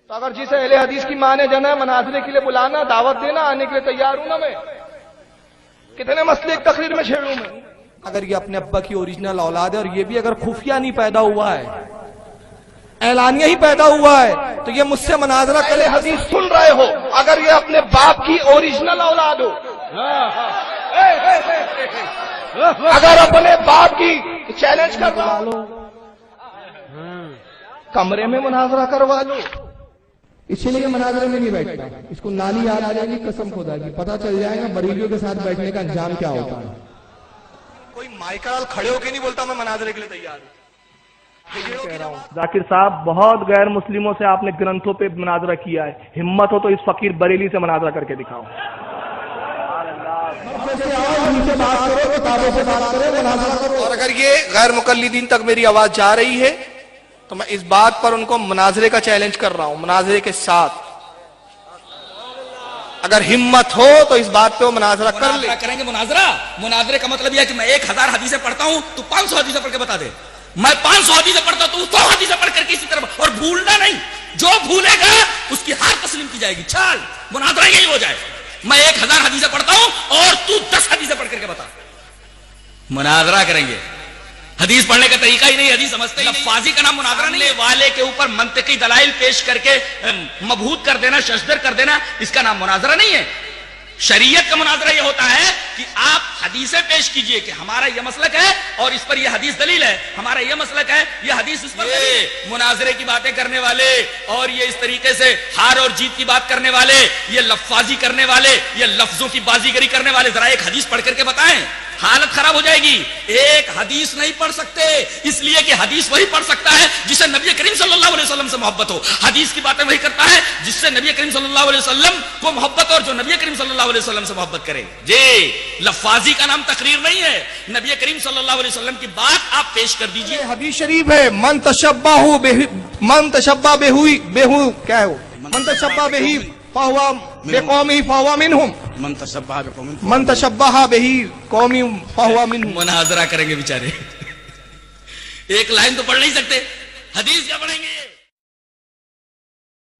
تو اگر جسے اہل حدیث کی مانے جانا ہے مناظرے کے لیے بلانا، دعوت دینا، آنے کے لیے تیار ہوں نا میں. کتنے مسئلے ایک تقریر میں چھیڑوں میں. اگر یہ اپنے ابا کی اوریجنل اولاد ہے اور یہ بھی اگر خفیہ نہیں پیدا ہوا ہے، اعلانیہ ہی پیدا ہوا ہے، تو یہ مجھ سے مناظرہ کرے. حدیث سن رہے ہو اگر یہ اپنے باپ کی اوریجنل اولاد ہو، اگر اپنے باپ کی چیلنج کروا لو، کمرے میں مناظرہ کروا لو. اسی لیے مناظرے میں نہیں بیٹھتا. اس کو نالی یاد آ جائے گی قسم خدا کی، پتہ چل جائے گا بریلیوں کے ساتھ بیٹھنے کا انجام کیا ہوتا ہے. کوئی مائیکل کھڑے ہو کے نہیں بولتا میں مناظرے کے لیے تیار ہوں. ذاکر صاحب بہت غیر مسلموں سے آپ نے گرنتھوں پہ مناظرہ کیا ہے، ہمت ہو تو اس فقیر بریلی سے مناظرہ کر کے دکھاؤ. اور اگر یہ غیر مقلدین تک میری آواز جا رہی ہے تو میں اس بات پر ان کو مناظرے کا چیلنج کر رہا ہوں، مناظرے کے ساتھ. اگر ہمت ہو تو اس بات پہ وہ مناظرہ کر لے. کریں گے مناظرے کا مطلب یہ ہے کہ میں 1000 حدیثیں پڑھتا ہوں تو 500 حدیثیں پڑھ کے بتا دے. میں 500 حدیثیں پڑھتا ہوں تو 100 حدیثیں پڑھ کر کے اسی طرح. اور بھولنا نہیں، جو بھولے گا اس کی ہار تسلیم کی جائے گی. چال مناظرہ یہی ہو جائے. میں 1000 حدیثیں پڑھتا ہوں اور تو 10 حدیثیں پڑھ کر کے بتا. مناظرہ کریں گے. حدیث پڑھنے کا طریقہ ہی نہیں، حدیث سمجھتے ہی نہیں. لفاظی کا نام مناظرہ نہیں. والے کے اوپر منطقی دلائل پیش کر کے مبہوت کر دینا، ششدر کر دینا، اس کا نام مناظرہ نہیں ہے. شریعت کا مناظرہ یہ ہوتا ہے کہ آپ حدیثیں پیش کیجئے کہ ہمارا یہ مسلک ہے اور اس پر یہ حدیث دلیل ہے، ہمارا یہ مسلک ہے، یہ حدیث اس پر دلیل ہے. مناظرے کی باتیں کرنے والے اور یہ اس طریقے سے ہار اور جیت کی بات کرنے والے، یہ لفاظی کرنے والے، یہ لفظوں کی بازیگری کرنے والے، ذرا ایک حدیث پڑھ کر کے بتائیں. حالت خراب ہو جائے گی. ایک حدیث نہیں پڑھ سکتے اس لیے کہ حدیث وہی پڑھ سکتا ہے جس سے نبی کریم صلی اللہ علیہ وسلم سے محبت ہو. حدیث کی باتیں وہی کرتا ہے جس سے نبی کریم صلی اللہ علیہ وسلم کو محبت اور جو نبی کریم صلی اللہ علیہ وسلم سے محبت کرے. جی لفاظی کا نام تقریر نہیں ہے. نبی کریم صلی اللہ علیہ وسلم کی بات آپ پیش کر دیجئے. حدیث شریف ہے من تشبہ بہی فہو بقومی فہو منہم. من تشبہ بہی قومی فہو منہم. مناظرہ کریں گے بیچارے. ایک لائن تو پڑھ نہیں سکتے، حدیث کیا پڑھیں گے؟